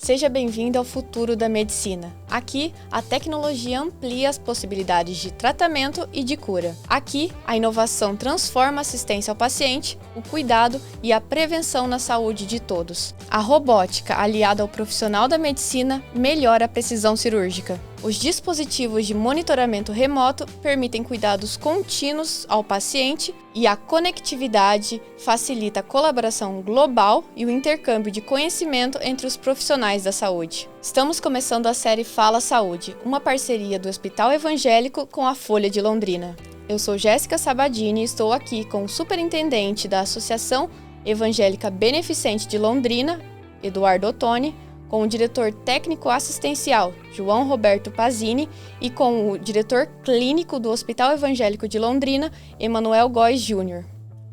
Seja bem-vindo ao futuro da medicina. Aqui, a tecnologia amplia as possibilidades de tratamento e de cura. Aqui, a inovação transforma a assistência ao paciente, o cuidado e a prevenção na saúde de todos. A robótica, aliada ao profissional da medicina, melhora a precisão cirúrgica. Os dispositivos de monitoramento remoto permitem cuidados contínuos ao paciente e a conectividade facilita a colaboração global e o intercâmbio de conhecimento entre os profissionais da saúde. Estamos começando a série Fala Saúde, uma parceria do Hospital Evangélico com a Folha de Londrina. Eu sou Jéssica Sabadini e estou aqui com o superintendente da Associação Evangélica Beneficente de Londrina, Eduardo Ottoni, com o diretor técnico assistencial, João Roberto Pazini, e com o diretor clínico do Hospital Evangélico de Londrina, Emanuel Góes Júnior.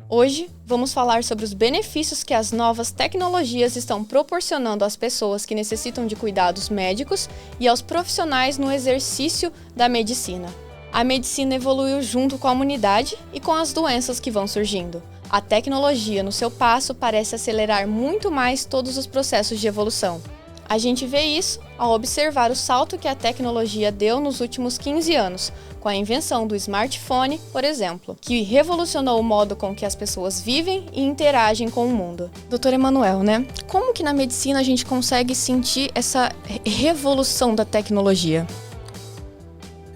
Hoje, vamos falar sobre os benefícios que as novas tecnologias estão proporcionando às pessoas que necessitam de cuidados médicos e aos profissionais no exercício da medicina. A medicina evoluiu junto com a humanidade e com as doenças que vão surgindo. A tecnologia, no seu passo, parece acelerar muito mais todos os processos de evolução. A gente vê isso ao observar o salto que a tecnologia deu nos últimos 15 anos, com a invenção do smartphone, por exemplo, que revolucionou o modo com que as pessoas vivem e interagem com o mundo. Doutor Emanuel, Como que na medicina a gente consegue sentir essa revolução da tecnologia?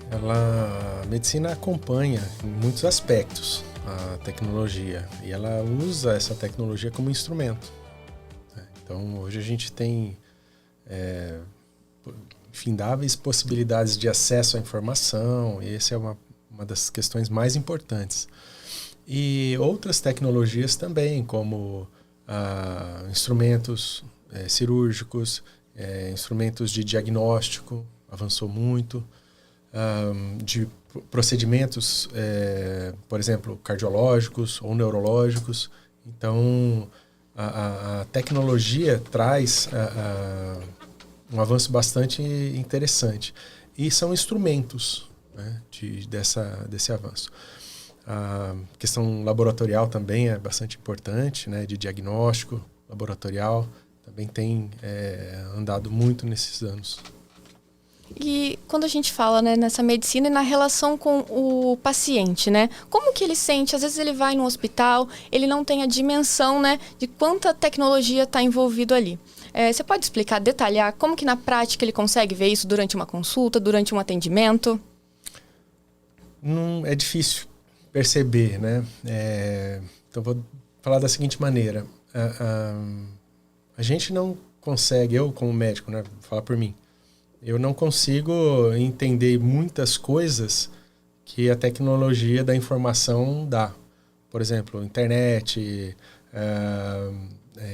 A medicina acompanha em muitos aspectos a tecnologia e ela usa essa tecnologia como instrumento. Então, hoje a gente tem infindáveis possibilidades de acesso à informação, e essa é uma das questões mais importantes. E outras tecnologias também, como instrumentos cirúrgicos, instrumentos de diagnóstico, avançou muito, de procedimentos, por exemplo, cardiológicos ou neurológicos. Então, a tecnologia traz um avanço bastante interessante. E são instrumentos, né, desse avanço. A questão laboratorial também é bastante importante, né, de diagnóstico laboratorial, também tem andado muito nesses anos. E quando a gente fala, nessa medicina e na relação com o paciente, como que ele sente? Às vezes ele vai no hospital, ele não tem a dimensão, de quanta tecnologia está envolvido ali. Você pode explicar, detalhar, como que na prática ele consegue ver isso durante uma consulta, durante um atendimento? Não, é difícil perceber, então vou falar da seguinte maneira. A gente não consegue, eu como médico, vou falar por mim, eu não consigo entender muitas coisas que a tecnologia da informação dá. Por exemplo, internet,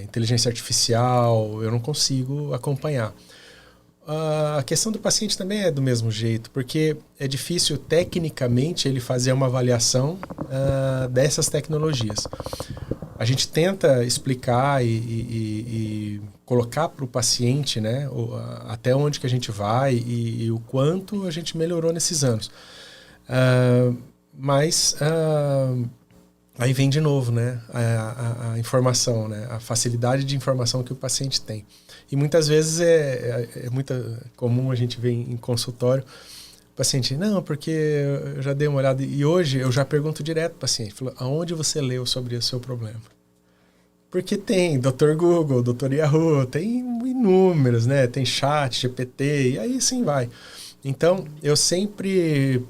inteligência artificial, eu não consigo acompanhar. A questão do paciente também é do mesmo jeito, porque é difícil tecnicamente ele fazer uma avaliação dessas tecnologias. A gente tenta explicar e colocar para o paciente, até onde que a gente vai e o quanto a gente melhorou nesses anos. Mas aí vem de novo, a informação, a facilidade de informação que o paciente tem. E muitas vezes é muito comum a gente ver em consultório o paciente, não, porque eu já dei uma olhada e hoje eu já pergunto direto para o paciente, aonde você leu sobre o seu problema? Porque tem Dr. Google, Dr. Yahoo, tem inúmeros, tem chat, GPT, e aí sim vai. Então, eu sempre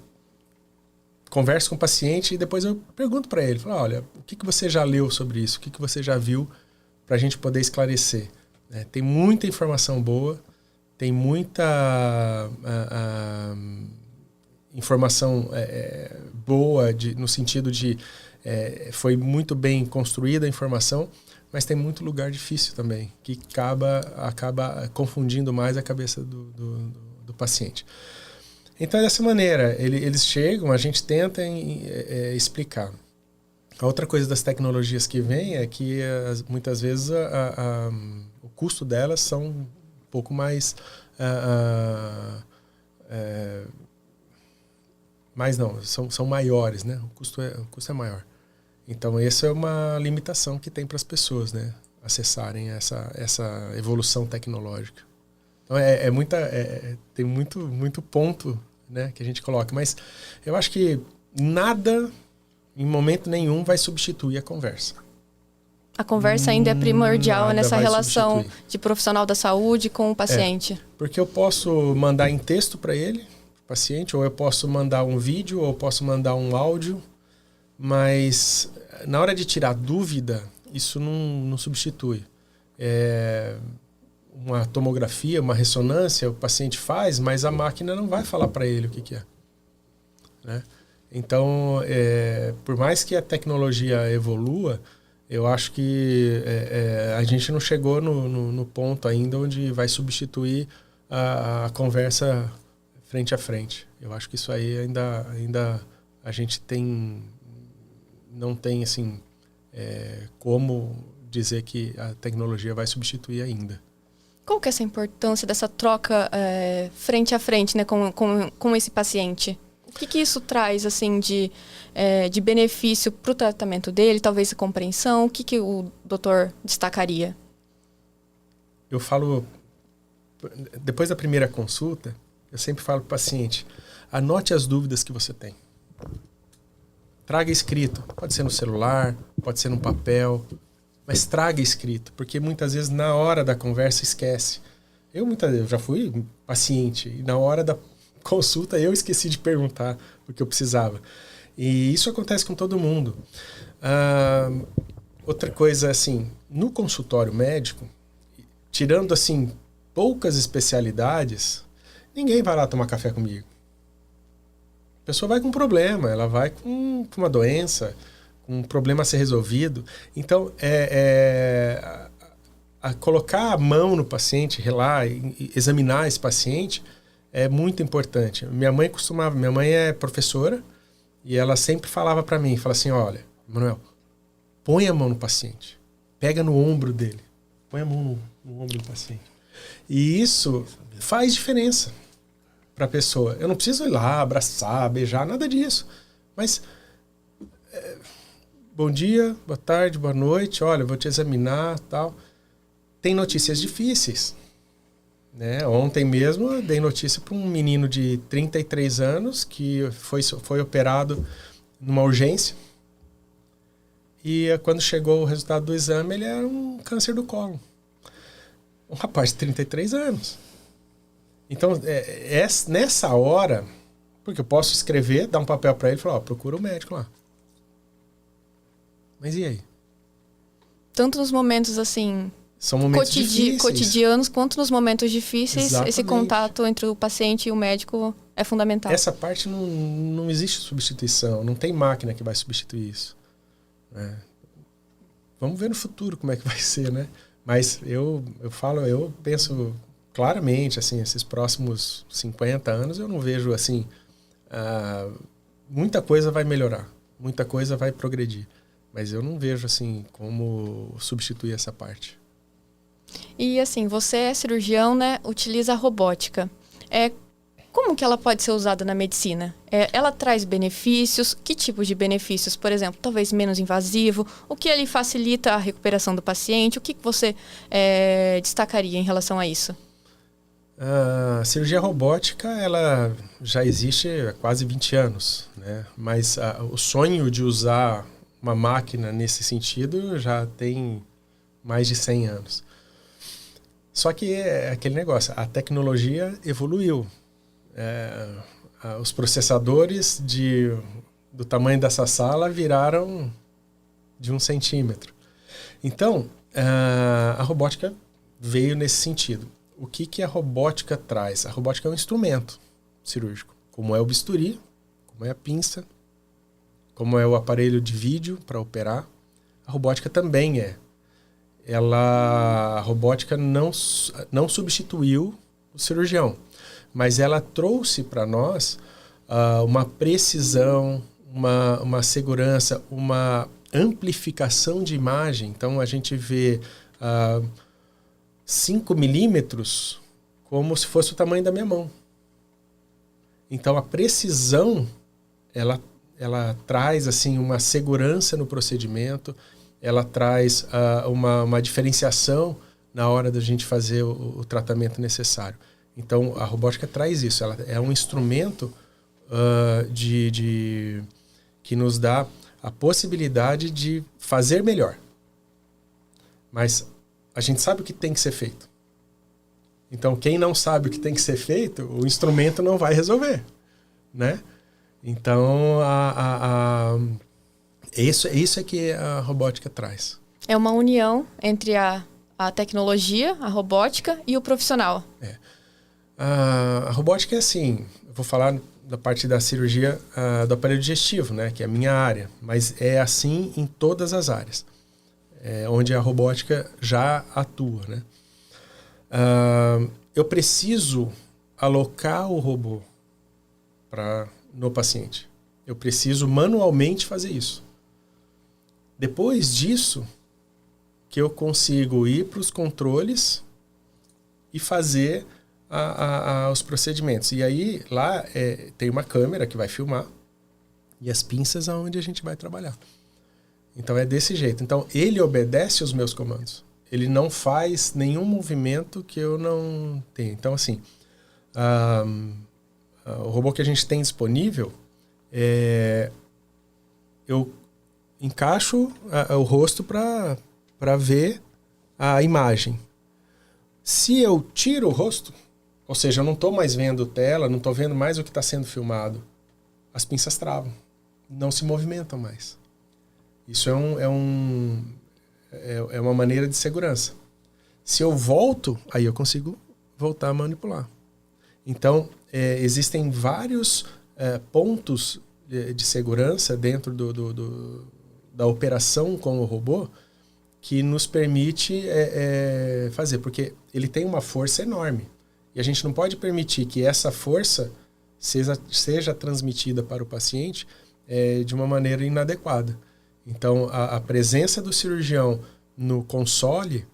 converso com o paciente e depois eu pergunto para ele, olha, o que você já leu sobre isso? O que você já viu para a gente poder esclarecer? Tem muita informação boa, tem muita informação boa no sentido de foi muito bem construída a informação, mas tem muito lugar difícil também, que acaba confundindo mais a cabeça do paciente. Então, dessa maneira, eles chegam, a gente tenta explicar. A outra coisa das tecnologias que vem é que muitas vezes o custo delas são um pouco mais... mas não, são maiores, o custo é maior. Então, essa é uma limitação que tem para as pessoas, acessarem essa evolução tecnológica. Então tem muito ponto, né, que a gente coloca. Mas eu acho que nada, em momento nenhum, vai substituir a conversa. A conversa ainda é primordial Nada nessa vai relação substituir. de profissional da saúde com o paciente. Porque eu posso mandar em texto para ele, paciente, ou eu posso mandar um vídeo, ou eu posso mandar um áudio, mas na hora de tirar dúvida, isso não substitui. Uma tomografia, uma ressonância, o paciente faz, mas a máquina não vai falar para ele o que é. Né? Então, por mais que a tecnologia evolua, eu acho que a gente não chegou no ponto ainda onde vai substituir a conversa frente a frente. Eu acho que isso aí ainda a gente não tem assim, como dizer que a tecnologia vai substituir ainda. Qual que é essa importância dessa troca frente a frente, né, com esse paciente? O que isso traz assim, de benefício para o tratamento dele, talvez a compreensão? O que o doutor destacaria? Eu falo, depois da primeira consulta, eu sempre falo para o paciente, anote as dúvidas que você tem. Traga escrito, pode ser no celular, pode ser no papel, mas traga escrito, porque muitas vezes na hora da conversa esquece. Eu já fui paciente e na hora da consulta eu esqueci de perguntar o que eu precisava. E isso acontece com todo mundo. Outra coisa, assim, no consultório médico, tirando assim poucas especialidades, ninguém vai lá tomar café comigo. A pessoa vai com um problema, ela vai com uma doença, com um problema a ser resolvido. Então, colocar a mão no paciente, relar, examinar esse paciente é muito importante. Minha mãe é professora e ela sempre falava para mim, fala assim, olha, Manuel, põe a mão no paciente, pega no ombro dele, põe a mão no ombro do paciente. E isso faz diferença para a pessoa. Eu não preciso ir lá, abraçar, beijar, nada disso. Mas, bom dia, boa tarde, boa noite, olha, vou te examinar, tal. Tem notícias difíceis. Né? Ontem mesmo eu dei notícia para um menino de 33 anos que foi operado numa urgência e quando chegou o resultado do exame ele era um câncer do colo. Um rapaz de 33 anos. Então, nessa hora, porque eu posso escrever, dar um papel para ele e falar, procura o médico lá. Mas e aí? Tanto nos momentos assim... São momentos difíceis. Cotidianos, quanto nos momentos difíceis, Exatamente. Esse contato entre o paciente e o médico é fundamental. Essa parte não existe substituição, não tem máquina que vai substituir isso. Vamos ver no futuro como é que vai ser, né? Mas eu penso claramente, assim, esses próximos 50 anos, eu não vejo, assim, muita coisa vai melhorar, muita coisa vai progredir, mas eu não vejo, assim, como substituir essa parte. E assim, você é cirurgião, né? Utiliza a robótica. Como que ela pode ser usada na medicina? Ela traz benefícios? Que tipos de benefícios? Por exemplo, talvez menos invasivo? O que ele facilita a recuperação do paciente? O que você destacaria em relação a isso? A cirurgia robótica, ela já existe há quase 20 anos, né? Mas o sonho de usar uma máquina nesse sentido já tem mais de 100 anos. Só que é aquele negócio, a tecnologia evoluiu. Os processadores do tamanho dessa sala viraram de 1 centímetro. Então, a robótica veio nesse sentido. O que a robótica traz? A robótica é um instrumento cirúrgico, como é o bisturi, como é a pinça, como é o aparelho de vídeo para operar. A robótica também é. A robótica não substituiu o cirurgião, mas ela trouxe para nós uma precisão, uma segurança, uma amplificação de imagem. Então, a gente vê 5 milímetros como se fosse o tamanho da minha mão. Então, a precisão, ela traz assim, uma segurança no procedimento, ela traz uma diferenciação na hora da gente fazer o tratamento necessário. Então, a robótica traz isso. Ela é um instrumento que nos dá a possibilidade de fazer melhor. Mas a gente sabe o que tem que ser feito. Então, quem não sabe o que tem que ser feito, o instrumento não vai resolver, né? Então, isso é que a robótica traz. É uma união entre a tecnologia, a robótica e o profissional. A robótica é assim, eu vou falar da parte da cirurgia do aparelho digestivo, né, que é a minha área, mas é assim em todas as áreas, onde a robótica já atua, né? Eu preciso alocar o robô no paciente. Eu preciso manualmente fazer isso. Depois disso, que eu consigo ir para os controles e fazer os procedimentos. E aí, lá tem uma câmera que vai filmar e as pinças aonde a gente vai trabalhar. Então, é desse jeito. Então, ele obedece os meus comandos. Ele não faz nenhum movimento que eu não tenha. Então, assim, o robô que a gente tem disponível, eu encaixo o rosto para ver a imagem. Se eu tiro o rosto, ou seja, eu não estou mais vendo tela, não estou vendo mais o que está sendo filmado, as pinças travam, não se movimentam mais. Isso é uma maneira de segurança. Se eu volto, aí eu consigo voltar a manipular. Então, existem vários pontos de segurança dentro da operação com o robô que nos permite fazer, porque ele tem uma força enorme. E a gente não pode permitir que essa força seja transmitida para o paciente de uma maneira inadequada. Então, a presença do cirurgião no console,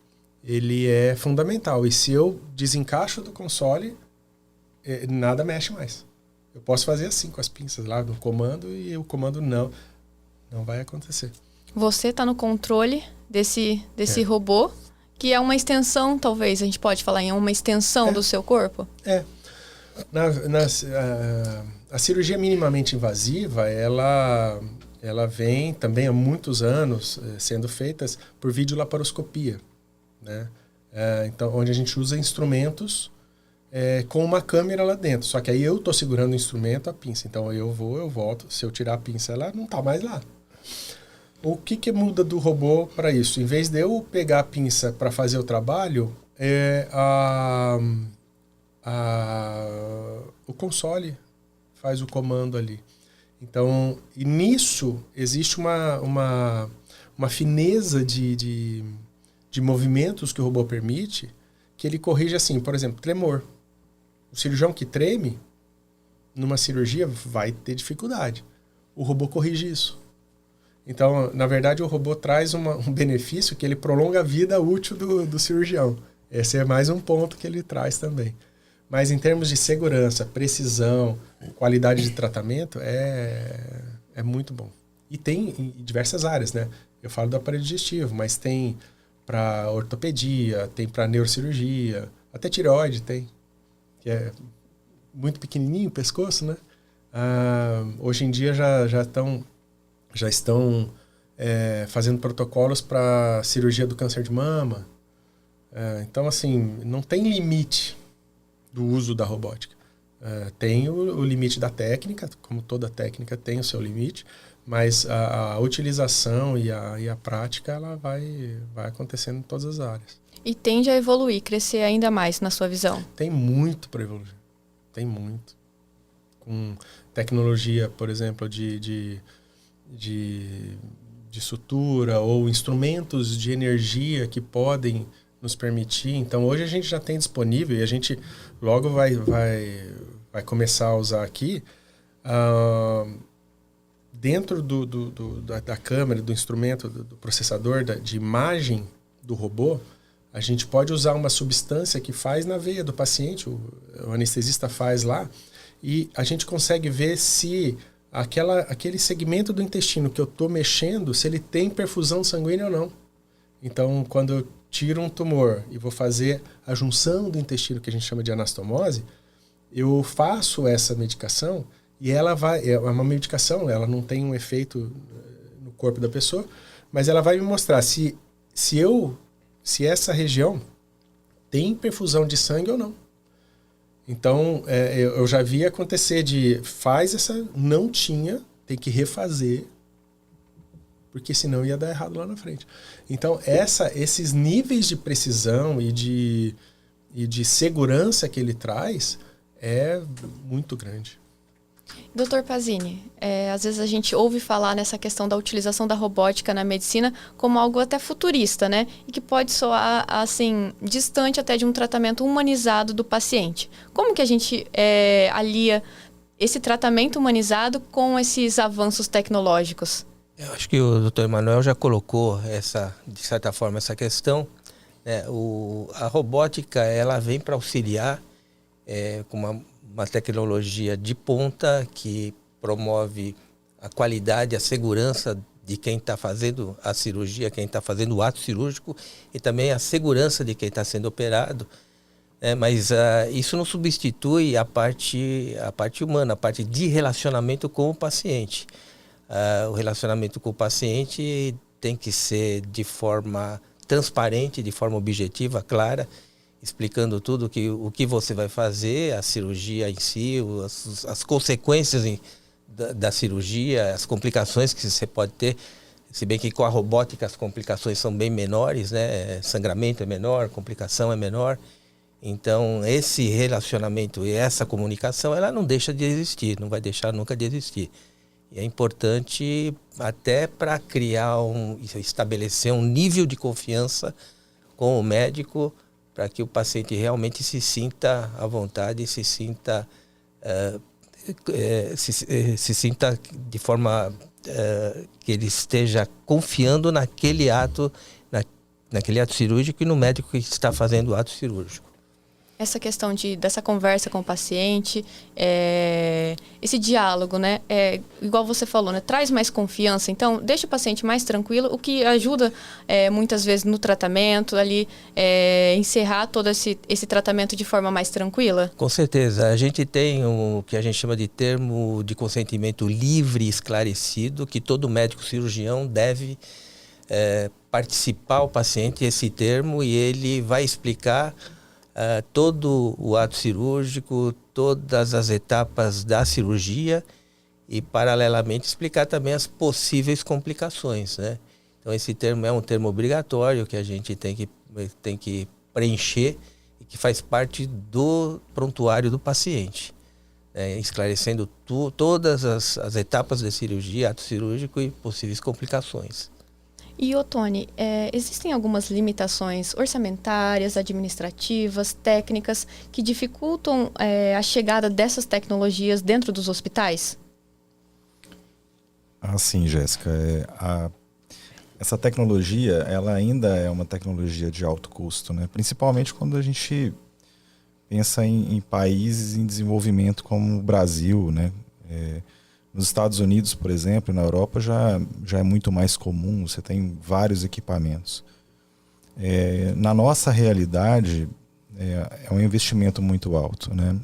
ele é fundamental. E se eu desencaixo do console, nada mexe mais. Eu posso fazer assim com as pinças lá no comando e o comando não vai acontecer. Você está no controle desse robô, que é uma extensão, talvez, a gente pode falar em uma extensão do seu corpo? A cirurgia minimamente invasiva, ela vem também há muitos anos sendo feitas por videolaparoscopia, né? Então, onde a gente usa instrumentos com uma câmera lá dentro. Só que aí eu estou segurando o instrumento, a pinça. Então eu volto. Se eu tirar a pinça, ela não está mais lá. O que muda do robô para isso? Em vez de eu pegar a pinça para fazer o trabalho, o console faz o comando ali. Então, e nisso existe uma fineza de movimentos que o robô permite, que ele corrige assim, por exemplo, tremor. O cirurgião que treme, numa cirurgia, vai ter dificuldade. O robô corrige isso. Então, na verdade, o robô traz um benefício que ele prolonga a vida útil do cirurgião. Esse é mais um ponto que ele traz também. Mas em termos de segurança, precisão, qualidade de tratamento, é muito bom. E tem em diversas áreas, né? Eu falo do aparelho digestivo, mas tem para ortopedia, tem para neurocirurgia, até tireoide tem, que é muito pequenininho o pescoço, né? Hoje em dia já estão fazendo protocolos para cirurgia do câncer de mama. Então, assim, não tem limite do uso da robótica. Tem o limite da técnica, como toda técnica tem o seu limite, mas a utilização e a prática ela vai acontecendo em todas as áreas. E tende a evoluir, crescer ainda mais, na sua visão? Tem muito para evoluir. Tem muito. Com tecnologia, por exemplo, de sutura ou instrumentos de energia que podem nos permitir. Então, hoje a gente já tem disponível e a gente logo vai começar a usar aqui dentro da câmera, do instrumento, do processador de imagem do robô. A gente pode usar uma substância que faz na veia do paciente, o anestesista faz lá, e a gente consegue ver se aquele segmento do intestino que eu estou mexendo, se ele tem perfusão sanguínea ou não. Então, quando eu tiro um tumor e vou fazer a junção do intestino, que a gente chama de anastomose, eu faço essa medicação e ela vai... É uma medicação, ela não tem um efeito no corpo da pessoa, mas ela vai me mostrar se essa região tem perfusão de sangue ou não. Então, eu já vi acontecer não tinha, tem que refazer, porque senão ia dar errado lá na frente. Então, esses níveis de precisão e de segurança que ele traz é muito grande. Dr. Pazini, às vezes a gente ouve falar nessa questão da utilização da robótica na medicina como algo até futurista, né? E que pode soar, assim, distante até de um tratamento humanizado do paciente. Como que a gente alia esse tratamento humanizado com esses avanços tecnológicos? Eu acho que o Dr. Emanuel já colocou, de certa forma, essa questão. A robótica, ela vem para auxiliar com uma tecnologia de ponta que promove a qualidade, a segurança de quem está fazendo a cirurgia, quem está fazendo o ato cirúrgico e também a segurança de quem está sendo operado. Mas isso não substitui a parte humana, a parte de relacionamento com o paciente. O relacionamento com o paciente tem que ser de forma transparente, de forma objetiva, clara, explicando tudo o que você vai fazer, a cirurgia em si, as consequências da cirurgia, as complicações que você pode ter, se bem que com a robótica as complicações são bem menores, né? Sangramento é menor, complicação é menor. Então esse relacionamento e essa comunicação, ela não deixa de existir, não vai deixar nunca de existir. E é importante até para estabelecer um nível de confiança com o médico, para que o paciente realmente se sinta à vontade, se sinta de forma que ele esteja confiando naquele ato cirúrgico e no médico que está fazendo o ato cirúrgico. Essa questão dessa conversa com o paciente, esse diálogo, né? Igual você falou, né? Traz mais confiança. Então, deixa o paciente mais tranquilo, o que ajuda muitas vezes no tratamento, ali, encerrar todo esse tratamento de forma mais tranquila. Com certeza. A gente tem o que a gente chama de termo de consentimento livre e esclarecido, que todo médico cirurgião deve participar o paciente esse termo, e ele vai explicar todo o ato cirúrgico, todas as etapas da cirurgia e, paralelamente, explicar também as possíveis complicações, né? Então, esse termo é um termo obrigatório que a gente tem que preencher e que faz parte do prontuário do paciente, esclarecendo todas as etapas da cirurgia, ato cirúrgico e possíveis complicações. E, Tony, existem algumas limitações orçamentárias, administrativas, técnicas que dificultam a chegada dessas tecnologias dentro dos hospitais? Sim, Jéssica. Essa tecnologia, ela ainda é uma tecnologia de alto custo, né? Principalmente quando a gente pensa em países em desenvolvimento como o Brasil, né? Nos Estados Unidos, por exemplo, na Europa já é muito mais comum, você tem vários equipamentos. Na nossa realidade, é um investimento muito alto, né?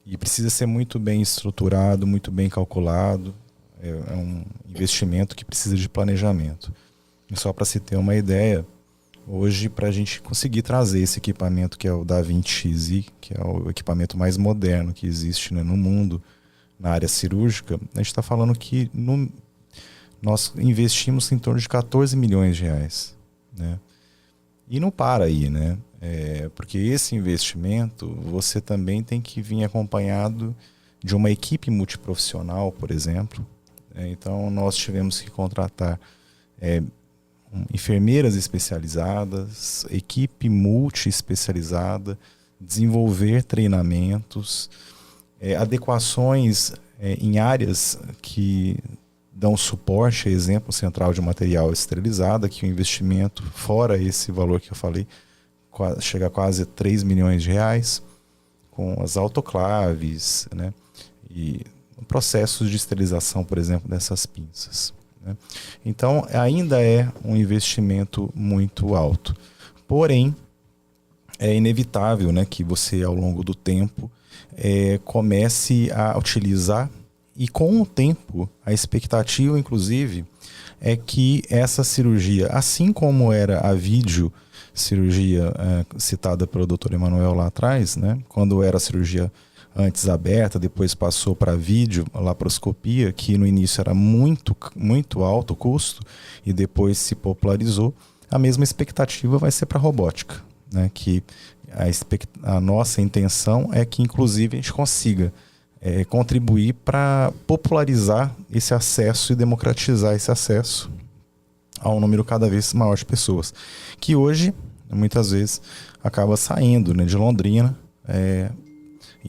E precisa ser muito bem estruturado, muito bem calculado. É um investimento que precisa de planejamento. E só para se ter uma ideia, hoje, para a gente conseguir trazer esse equipamento, que é o DaVinci XI, que é o equipamento mais moderno que existe, né, no mundo, na área cirúrgica, a gente está falando que nós investimos em torno de 14 milhões de reais, né? E não para aí, né? Porque esse investimento, você também tem que vir acompanhado de uma equipe multiprofissional, por exemplo. Então, nós tivemos que contratar enfermeiras especializadas, equipe multi-especializada, desenvolver treinamentos, adequações em áreas que dão suporte, exemplo, central de material esterilizada, que o investimento, fora esse valor que eu falei, chega a quase 3 milhões de reais, com as autoclaves, né? E processos de esterilização, por exemplo, dessas pinças, né? Então, ainda é um investimento muito alto. Porém, é inevitável, né, que você, ao longo do tempo, comece a utilizar, e com o tempo, a expectativa, inclusive, é que essa cirurgia, assim como era a cirurgia citada pelo Dr. Emanuel lá atrás, né, quando era a cirurgia antes aberta, depois passou para vídeo, laparoscopia, que no início era muito, muito alto o custo, e depois se popularizou, a mesma expectativa vai ser para a robótica, né, que a nossa intenção é que, inclusive, a gente consiga contribuir para popularizar esse acesso e democratizar esse acesso a um número cada vez maior de pessoas, que hoje, muitas vezes, acaba saindo, né, de Londrina,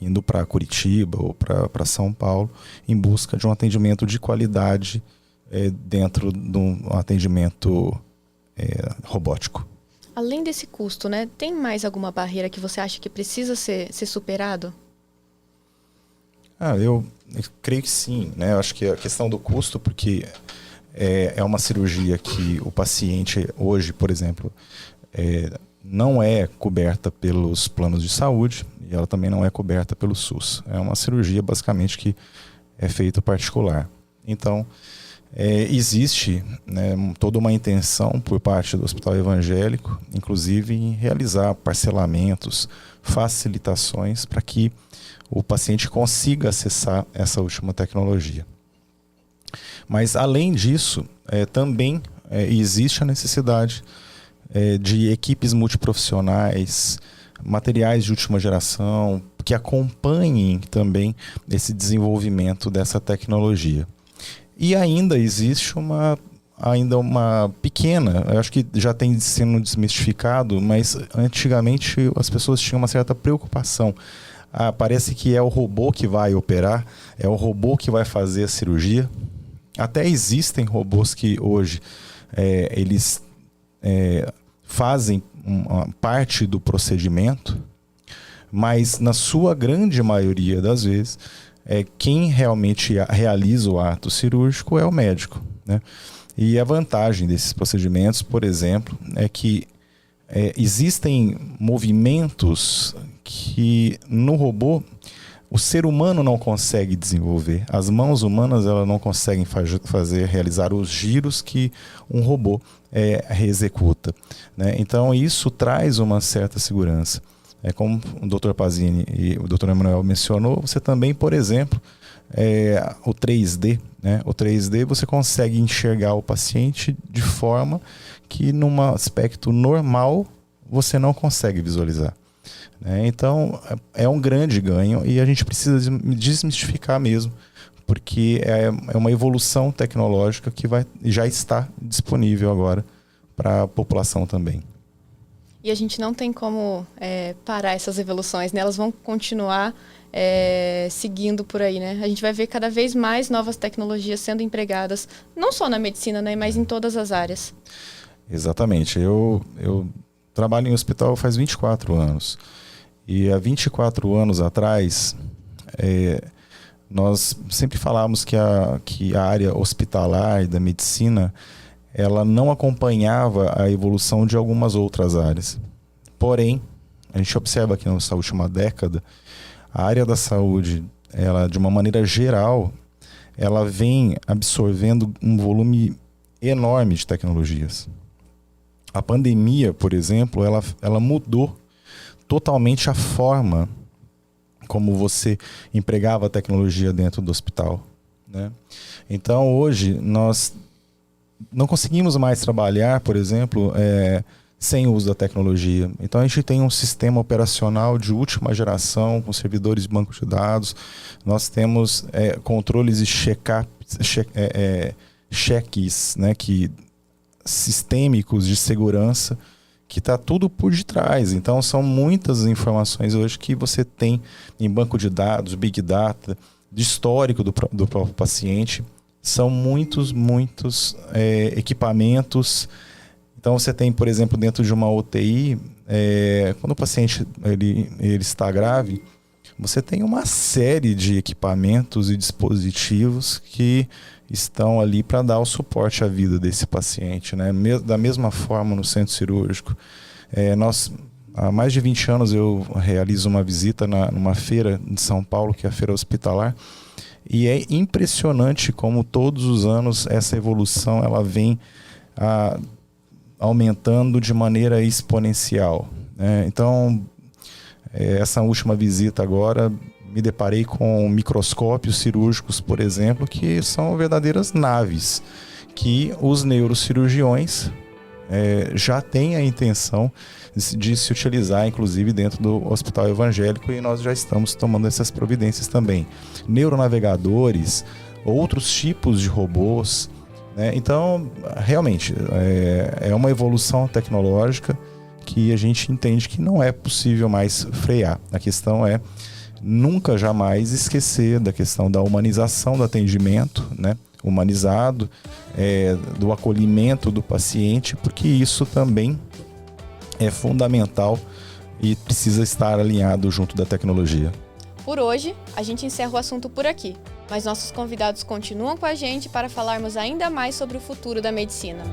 indo para Curitiba ou para São Paulo, em busca de um atendimento de qualidade dentro de um atendimento robótico. Além desse custo, né, tem mais alguma barreira que você acha que precisa ser superado? Eu creio que sim, né? Eu acho que a questão do custo, porque é uma cirurgia que o paciente hoje, por exemplo, não é coberta pelos planos de saúde, e ela também não é coberta pelo SUS. É uma cirurgia basicamente que é feita particular. Então, existe, né, toda uma intenção por parte do Hospital Evangélico, inclusive em realizar parcelamentos, facilitações para que o paciente consiga acessar essa última tecnologia. Mas, além disso, também existe a necessidade de equipes multiprofissionais, materiais de última geração, que acompanhem também esse desenvolvimento dessa tecnologia. E ainda existe uma pequena, eu acho que já tem sendo desmistificado, mas antigamente as pessoas tinham uma certa preocupação. Parece que é o robô que vai operar, é o robô que vai fazer a cirurgia. Até existem robôs que hoje eles fazem uma parte do procedimento, mas na sua grande maioria das vezes, quem realmente realiza o ato cirúrgico é o médico, né? E a vantagem desses procedimentos, por exemplo, é que existem movimentos que no robô o ser humano não consegue desenvolver. As mãos humanas elas não conseguem realizar os giros que um robô executa, né? Então isso traz uma certa segurança. Como o Dr. Pazini e o Dr. Emanuel mencionou, você também, por exemplo, o 3D, né? O 3D você consegue enxergar o paciente de forma que num aspecto normal você não consegue visualizar. Então é um grande ganho e a gente precisa desmistificar mesmo, porque é uma evolução tecnológica que já está disponível agora para a população também. E a gente não tem como parar essas evoluções, né? Elas vão continuar seguindo por aí, né? A gente vai ver cada vez mais novas tecnologias sendo empregadas, não só na medicina, né? Mas em todas as áreas. Exatamente. Eu trabalho em hospital faz 24 anos. E há 24 anos atrás, nós sempre falávamos que a área hospitalar e da medicina ela não acompanhava a evolução de algumas outras áreas. Porém, a gente observa que nessa última década, a área da saúde, ela, de uma maneira geral, ela vem absorvendo um volume enorme de tecnologias. A pandemia, por exemplo, ela mudou totalmente a forma como você empregava a tecnologia dentro do hospital, né? Então, hoje, nós não conseguimos mais trabalhar, por exemplo, sem o uso da tecnologia. Então, a gente tem um sistema operacional de última geração, com servidores de banco de dados. Nós temos controles e cheques, né, sistêmicos de segurança, que está tudo por detrás. Então, são muitas informações hoje que você tem em banco de dados, Big Data, de histórico do próprio paciente. São muitos equipamentos. Então, você tem, por exemplo, dentro de uma UTI, quando o paciente ele está grave, você tem uma série de equipamentos e dispositivos que estão ali para dar o suporte à vida desse paciente, né? Da mesma forma no centro cirúrgico. Há mais de 20 anos eu realizo uma visita numa feira de São Paulo, que é a Feira Hospitalar, e é impressionante como todos os anos essa evolução ela vem aumentando de maneira exponencial, né? Então, essa última visita agora, me deparei com microscópios cirúrgicos, por exemplo, que são verdadeiras naves, que os neurocirurgiões já têm a intenção de se utilizar, inclusive dentro do Hospital Evangélico, e nós já estamos tomando essas providências também. Neuronavegadores, outros tipos de robôs, né? Então, realmente, é uma evolução tecnológica que a gente entende que não é possível mais frear. A questão é nunca, jamais esquecer da questão da humanização do atendimento, né? Humanizado, do acolhimento do paciente, porque isso também é fundamental e precisa estar alinhado junto da tecnologia. Por hoje, a gente encerra o assunto por aqui, mas nossos convidados continuam com a gente para falarmos ainda mais sobre o futuro da medicina.